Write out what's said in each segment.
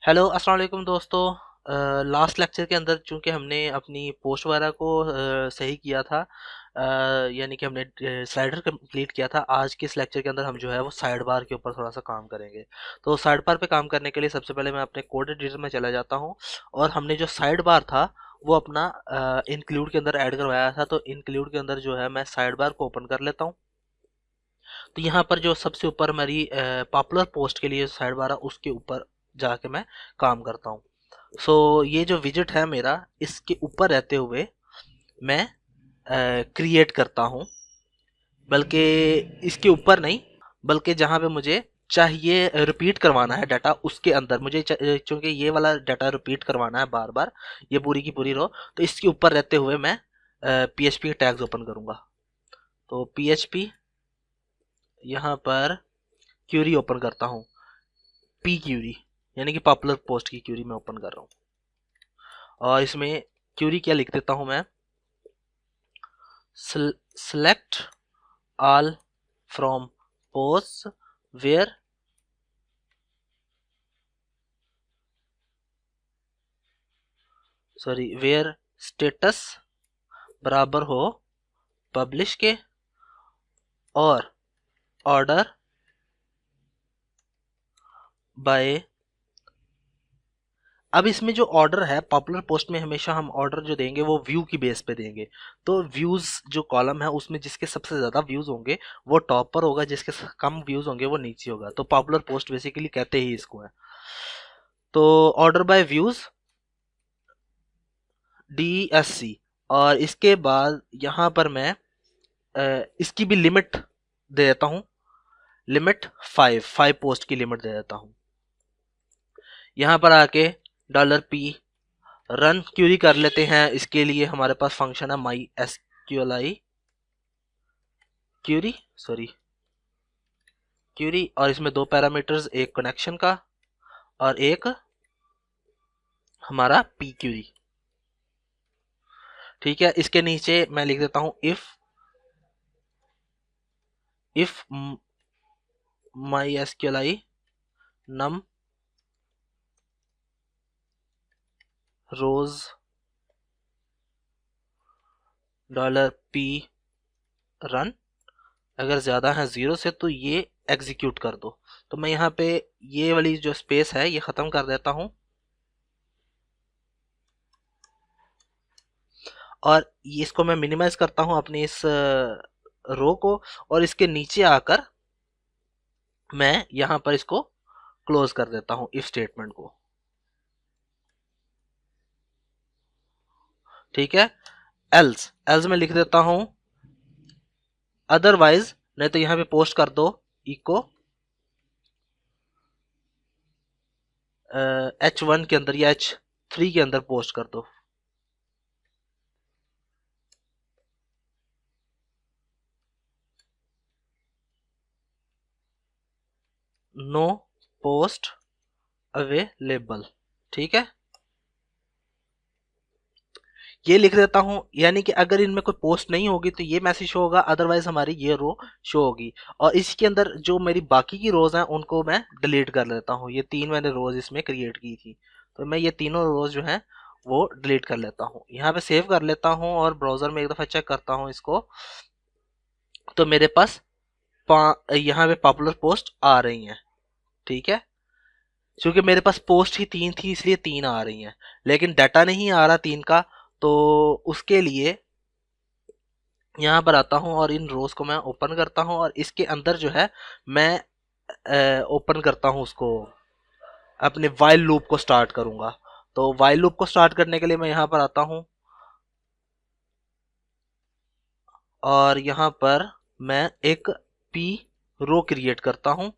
Hello अस्सलाम वालेकुम दोस्तों। लास्ट लेक्चर के अंदर चूंकि हमने अपनी पोस्ट वगैरह को सही किया था, यानी कि हमने स्लाइडर कंप्लीट किया था। आज के इस लेक्चर के अंदर हम जो है वो साइड बार के ऊपर थोड़ा सा काम करेंगे। तो साइड बार पे काम करने के लिए सबसे पहले मैं अपने कोड एडिटर में चला जाता हूँ और हमने जो साइड बार था वो अपना इंक्लूड के अंदर ऐड करवाया था। तो इंक्लूड के अंदर जो है मैं साइड बार को ओपन कर लेता हूँ। तो यहाँ पर जो सबसे ऊपर मेरी पॉपुलर पोस्ट के लिए साइड बार है उसके ऊपर जाके मैं काम करता हूँ। सो ये जो विजिट है मेरा, इसके ऊपर रहते हुए मैं क्रिएट करता हूँ, बल्कि इसके ऊपर नहीं, बल्कि जहाँ पे मुझे चाहिए रिपीट करवाना है डाटा उसके अंदर मुझे चूंकि ये वाला डाटा रिपीट करवाना है बार बार, ये पूरी की पूरी रो, तो इसके ऊपर रहते हुए मैं PHP के टैग्स ओपन करूँगा। तो PHP यहाँ पर क्यूरी ओपन करता हूँ, पी क्यूरी यानी कि पॉपुलर पोस्ट की क्यूरी मैं ओपन कर रहा हूँ। और इसमें क्यूरी क्या लिख देता हूँ मैं, select all from posts where where status बराबर हो पब्लिश के और ऑर्डर बाय। अब इसमें जो ऑर्डर है पॉपुलर पोस्ट में हमेशा हम ऑर्डर जो देंगे वो व्यू की बेस पे देंगे। तो व्यूज जो कॉलम है उसमें जिसके सबसे ज्यादा व्यूज होंगे वो टॉप पर होगा, जिसके कम व्यूज होंगे वो नीचे होगा। तो पॉपुलर पोस्ट बेसिकली कहते ही इसको है। तो ऑर्डर बाय व्यूज DSC, और इसके बाद यहाँ पर मैं इसकी भी लिमिट दे देता हूँ, लिमिट 5 पोस्ट की लिमिट दे देता हूँ। यहाँ पर आके $P रन क्यूरी कर लेते हैं। इसके लिए हमारे पास फंक्शन है MySQLi क्यूरी, और इसमें दो पैरामीटर्स, एक कनेक्शन का और एक हमारा P क्यूरी। ठीक है, इसके नीचे मैं लिख देता हूँ if MySQLi num rows $P run, अगर ज्यादा है 0 से तो ये एग्जीक्यूट कर दो। तो मैं यहाँ पे ये वाली जो स्पेस है ये खत्म कर देता हूँ और इसको मैं मिनिमाइज करता हूँ अपनी इस रो को, और इसके नीचे आकर मैं यहाँ पर इसको क्लोज कर देता हूँ इफ स्टेटमेंट को। ठीक है, एल्स में लिख देता हूँ अदरवाइज, नहीं तो यहाँ पे पोस्ट कर दो इको H1 के अंदर या H3 के अंदर पोस्ट कर दो। No post available. ठीक है, ये लिख देता हूँ, यानी कि अगर इनमें कोई पोस्ट नहीं होगी तो ये मैसेज शो होगा, अदरवाइज हमारी ये रो शो होगी। और इसके अंदर जो मेरी बाकी की रोज हैं उनको मैं डिलीट कर लेता हूँ। ये 3 मैंने रोज इसमें क्रिएट की थी, तो मैं ये तीनों रोज जो हैं वो डिलीट कर लेता हूँ। यहाँ पे सेव कर लेता हूँ और ब्राउजर में एक दफा चेक करता हूँ इसको। तो मेरे पास यहाँ पे पॉपुलर पोस्ट आ रही हैं। ठीक है, क्योंकि मेरे पास पोस्ट ही 3 थी इसलिए 3 आ रही हैं, लेकिन डाटा नहीं आ रहा 3 का। तो उसके लिए यहाँ पर आता हूँ और इन रोज को मैं ओपन करता हूँ और इसके अंदर जो है मैं ओपन करता हूँ उसको, अपने वाइल लूप को स्टार्ट करूंगा। तो वाइल लूप को स्टार्ट करने के लिए मैं यहाँ पर आता हूँ और यहाँ पर मैं एक पी रो क्रिएट करता हूँ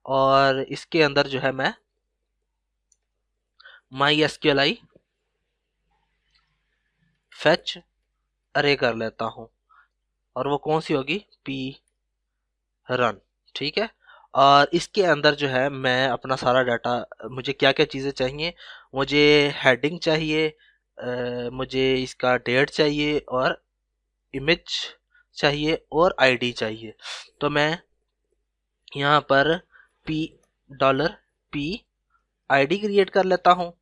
और इसके अंदर जो है मैं MySQLi फेच अरे कर लेता हूँ, और वो कौन सी होगी, पी रन। ठीक है, और इसके अंदर जो है मैं अपना सारा डाटा, मुझे क्या क्या चीज़ें चाहिए, मुझे हेडिंग चाहिए, मुझे इसका डेट चाहिए और इमेज चाहिए और आईडी चाहिए। तो मैं यहाँ पर $P आईडी क्रिएट कर लेता हूँ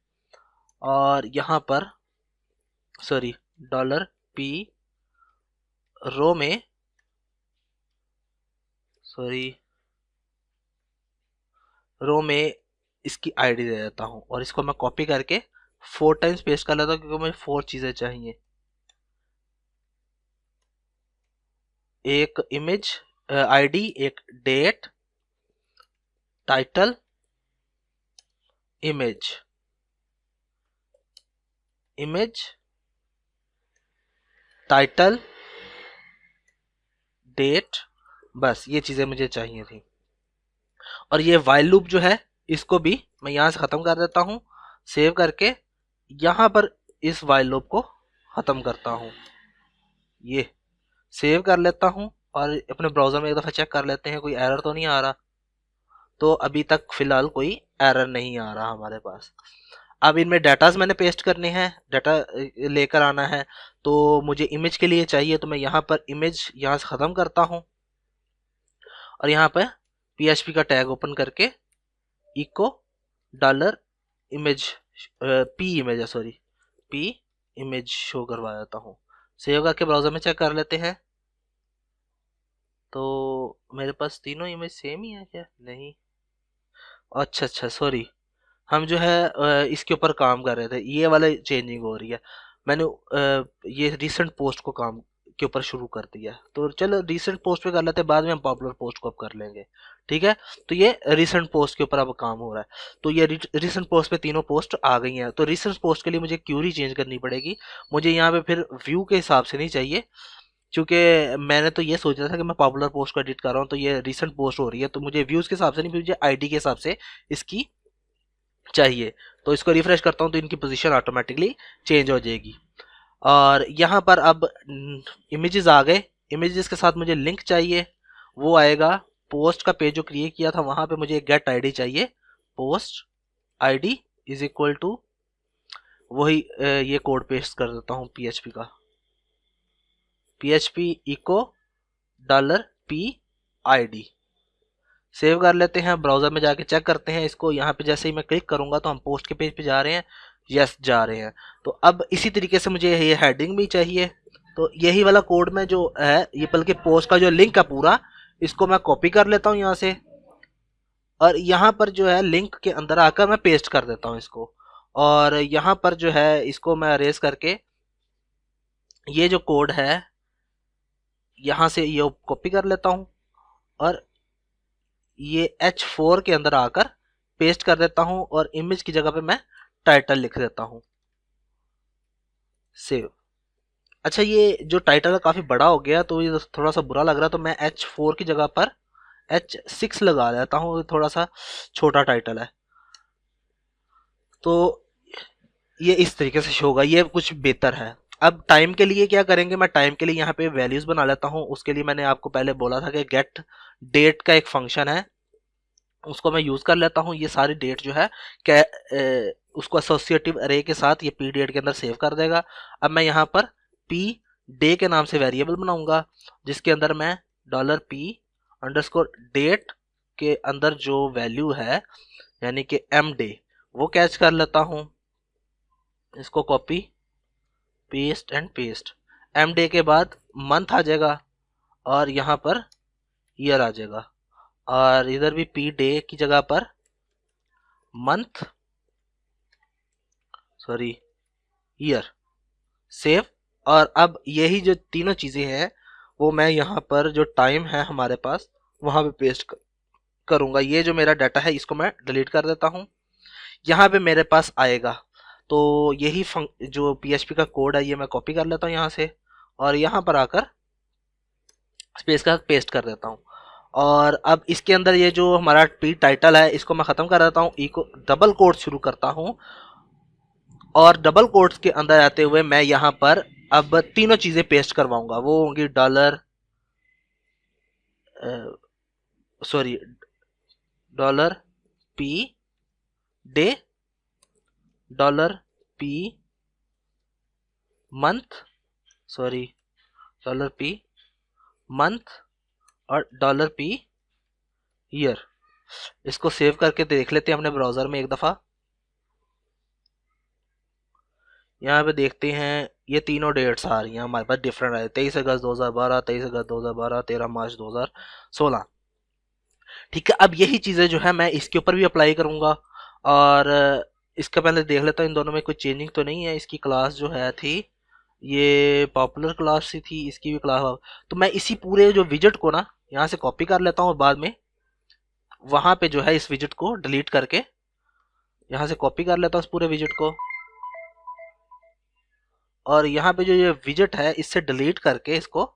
और यहाँ पर सॉरी $p रो में इसकी आईडी दे देता हूँ और इसको मैं कॉपी करके 4 टाइम्स पेस्ट कर लेता हूँ क्योंकि मुझे 4 चीज़ें चाहिए। एक इमेज आईडी, एक date, title, image, title, date, बस ये चीज़ें मुझे चाहिए थी। और ये वाइल लूप जो है इसको भी मैं यहाँ से ख़त्म कर देता हूँ, सेव करके यहाँ पर इस वाइल लूप को ख़त्म करता हूँ, ये सेव कर लेता हूँ और अपने ब्राउज़र में एक दफ़ा चेक कर लेते हैं कोई एरर तो नहीं आ रहा। तो अभी तक फ़िलहाल कोई एरर नहीं आ रहा हमारे पास। अब इनमें डाटाज मैंने पेस्ट करने हैं, डाटा लेकर आना है, तो मुझे इमेज के लिए चाहिए, तो मैं यहाँ पर इमेज यहाँ से ख़त्म करता हूँ और यहाँ पर PHP का टैग ओपन करके echo dollar image P image show करवा देता हूँ। सेव करके ब्राउज़र में चेक कर लेते हैं। तो मेरे पास तीनों इमेज सेम ही है क्या? नहीं, अच्छा सॉरी, हम जो है इसके ऊपर काम कर रहे थे, ये वाले चेंजिंग हो रही है। मैंने ये रिसेंट पोस्ट को काम के ऊपर शुरू कर दिया, तो चलो रिसेंट पोस्ट पे कर लेते हैं, बाद में हम पॉपुलर पोस्ट को अब कर लेंगे, ठीक है। तो ये रिसेंट पोस्ट के ऊपर अब काम हो रहा है। तो ये रिसेंट पोस्ट पे तीनों पोस्ट आ गई हैं। तो रिसेंट पोस्ट के लिए मुझे क्यूरी चेंज करनी पड़ेगी। मुझे यहाँ पे फिर व्यू के हिसाब से नहीं चाहिए, क्योंकि मैंने तो ये सोचा था कि मैं पॉपुलर पोस्ट को एडिट कर रहा हूँ, तो ये रिसेंट पोस्ट हो रही है, तो मुझे व्यूज़ के हिसाब से नहीं, मुझे आईडी के हिसाब से इसकी चाहिए। तो इसको रिफ्रेश करता हूँ तो इनकी पोजीशन ऑटोमेटिकली चेंज हो जाएगी। और यहाँ पर अब इमेजेस आ गए। इमेजेस के साथ मुझे लिंक चाहिए, वो आएगा पोस्ट का पेज जो क्रिएट किया था वहाँ पे मुझे गेट आईडी चाहिए। Post ID is equal to वही ये कोड पेस्ट कर देता हूँ PHP का, PHP echo $p id। Save कर लेते हैं, ब्राउज़र में जाके चेक करते हैं इसको। यहाँ पे जैसे ही मैं क्लिक करूँगा तो हम पोस्ट के पेज पे जा रहे हैं, यस जा रहे हैं। तो अब इसी तरीके से मुझे ये हेडिंग भी चाहिए, तो यही वाला कोड में जो है ये, बल्कि पोस्ट का जो लिंक है पूरा, इसको मैं कॉपी कर लेता हूँ यहाँ से और यहाँ पर जो है लिंक के अंदर आकर मैं पेस्ट कर देता हूँ इसको। और यहाँ पर जो है इसको मैं अरेज करके ये जो कोड है यहाँ से ये कॉपी कर लेता हूँ और ये H4 के अंदर आकर पेस्ट कर देता हूं और इमेज की जगह पे मैं टाइटल लिख देता हूं। सेव। अच्छा, ये जो टाइटल है काफ़ी बड़ा हो गया तो ये थोड़ा सा बुरा लग रहा है, तो मैं H4 की जगह पर H6 लगा देता हूँ, थोड़ा सा छोटा टाइटल है। तो ये इस तरीके से शो होगा, ये कुछ बेहतर है। अब टाइम के लिए क्या करेंगे, मैं टाइम के लिए यहाँ पे वैल्यूज बना लेता हूँ। उसके लिए मैंने आपको पहले बोला था कि गेट डेट का एक फंक्शन है, उसको मैं यूज़ कर लेता हूँ। ये सारी डेट जो है क्या उसको एसोसिएटिव अरे के साथ ये पी डेट के अंदर सेव कर देगा। अब मैं यहाँ पर पी डे के नाम से वेरिएबल बनाऊंगा जिसके अंदर मैं $p_डेट के अंदर जो वैल्यू है यानी कि एम डे वो कैच कर लेता हूँ। इसको copy paste and paste, M day के बाद मंथ आ जाएगा और यहाँ पर ईयर आ जाएगा और इधर भी पी डे की जगह पर मंथ ईयर। सेव। और अब यही जो तीनों चीज़ें हैं वो मैं यहाँ पर जो टाइम है हमारे पास वहाँ पे पेस्ट करूँगा। ये जो मेरा डाटा है इसको मैं डिलीट कर देता हूँ, यहाँ पे मेरे पास आएगा। तो यही जो PHP का कोड है ये मैं कॉपी कर लेता हूँ यहाँ से और यहाँ पर आकर स्पेस का पेस्ट कर देता हूँ। और अब इसके अंदर ये जो हमारा पी टाइटल है इसको मैं ख़त्म कर देता हूँ, इको डबल कोट शुरू करता हूँ और डबल कोट्स के अंदर आते हुए मैं यहाँ पर अब तीनों चीज़ें पेस्ट करवाऊंगा। वो होंगी $p day, $p month $p month और $p ईयर। इसको सेव करके देख लेते हैं अपने ब्राउज़र में एक दफ़ा। यहाँ पे देखते हैं ये तीनों डेट्स आ रही हैं हमारे पास डिफरेंट है, 23 अगस्त 2012, 23 अगस्त 2012, 13 मार्च 2016। ठीक है, अब यही चीज़ें जो है मैं इसके ऊपर भी अप्लाई करूँगा। और इसका पहले देख लेता हूँ इन दोनों में कोई चेंजिंग तो नहीं है। इसकी क्लास जो है थी, ये पॉपुलर क्लास सी थी, इसकी भी क्लास। तो मैं इसी पूरे जो विजिट को ना यहाँ से कॉपी कर लेता हूँ और बाद में वहाँ पे जो है इस विजिट को डिलीट करके यहाँ से कॉपी कर लेता हूँ इस पूरे विजिट को, और यहाँ पे जो ये विजिट है इससे डिलीट करके इसको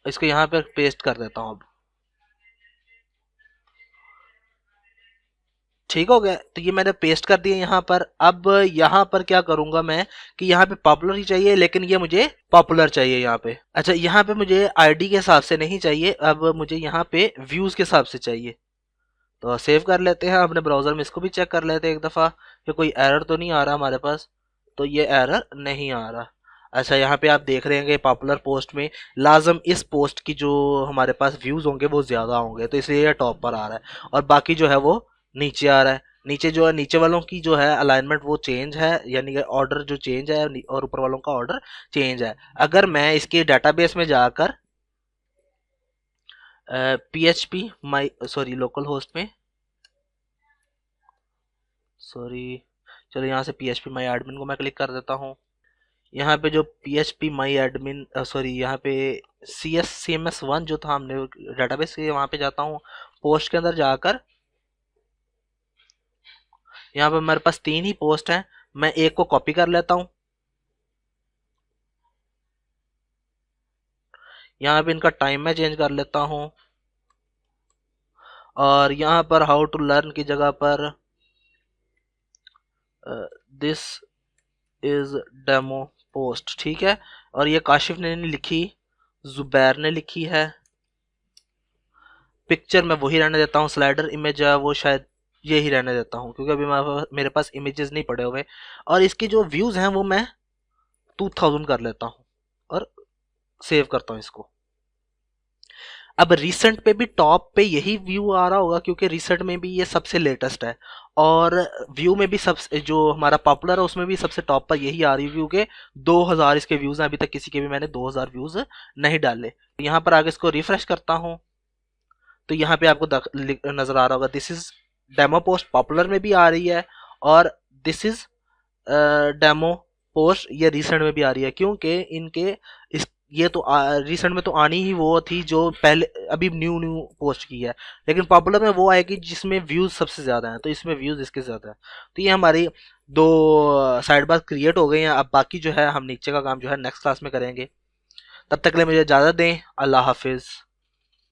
इसको यहाँ पे पेस्ट कर देता हूँ अब। ठीक हो गया, तो ये मैंने पेस्ट कर दिया यहाँ पर। अब यहाँ पर क्या करूंगा मैं कि यहाँ पे पॉपुलर ही चाहिए, लेकिन ये मुझे पॉपुलर चाहिए यहाँ पे। अच्छा, यहाँ पे मुझे आईडी के हिसाब से नहीं चाहिए, अब मुझे यहाँ पे व्यूज के हिसाब से चाहिए। तो सेव कर लेते हैं अपने ब्राउजर में, इसको भी चेक कर लेते हैं एक दफ़ा कि कोई एरर तो नहीं आ रहा हमारे पास। तो ये एरर नहीं आ रहा। अच्छा, यहाँ पे आप देख रहे हैं कि पॉपुलर पोस्ट में लाजम इस पोस्ट की जो हमारे पास व्यूज़ होंगे वो ज़्यादा होंगे, तो इसलिए ये टॉप पर आ रहा है, और बाकी जो है वो नीचे आ रहा है। नीचे जो है, नीचे वालों की जो है अलाइनमेंट वो चेंज है, यानी कि ऑर्डर जो चेंज है, और ऊपर वालों का ऑर्डर चेंज है। अगर मैं इसके डाटाबेस में जाकर PHP माई सॉरी लोकल होस्ट में, सॉरी, चलो यहाँ से PHP माई एडमिन को मैं क्लिक कर देता हूँ। यहाँ पे जो PHP माई एडमिन सॉरी यहाँ पे CMS1 जो था हमने डाटाबेस के, वहाँ पे जाता हूँ। पोस्ट के अंदर जाकर यहाँ पे मेरे पास 3 ही पोस्ट हैं, मैं एक को कॉपी कर लेता हूँ। यहाँ पे इनका टाइम मैं चेंज कर लेता हूँ, और यहाँ पर हाउ टू लर्न की जगह पर दिस इज डेमो पोस्ट, ठीक है। और ये काशिफ ने नहीं लिखी, जुबैर ने लिखी है। पिक्चर मैं वही रहने देता हूँ, स्लाइडर इमेज है वो शायद यही रहने देता हूँ, क्योंकि अभी मेरे पास इमेजेस नहीं पड़े हुए। और इसकी जो व्यूज़ हैं वो मैं 2000 कर लेता हूँ और सेव करता हूँ इसको। अब रिसेंट पे भी टॉप पे यही व्यू आ रहा होगा, क्योंकि रिसेंट में भी ये सबसे लेटेस्ट है, और व्यू में भी सबसे जो हमारा पॉपुलर है उसमें भी सबसे टॉप पर यही आ रही व्यू के 2000 इसके व्यूज़ हैं। अभी तक किसी के भी मैंने 2000 व्यूज़ नहीं डाले। यहाँ पर आगे इसको रिफ्रेश करता हूँ, तो यहाँ पे आपको नजर आ रहा होगा this is demo post, popular में भी आ रही है, और दिस इज डेमो पोस्ट ये रिसेंट में भी आ रही है, क्योंकि इनके इस ये तो रिसेंट में तो आनी ही वो थी जो पहले अभी न्यू न्यू पोस्ट की है, लेकिन पॉपुलर में वो आएगी जिसमें व्यूज सबसे ज़्यादा हैं, तो इसमें व्यूज इसके ज़्यादा है। तो ये हमारी दो साइड बार क्रिएट हो गई हैं। अब बाकी जो है हम नीचे का काम जो है नेक्स्ट क्लास में करेंगे। तब तक के लिए मुझे इजाज़त दें। अल्लाह हाफिज़।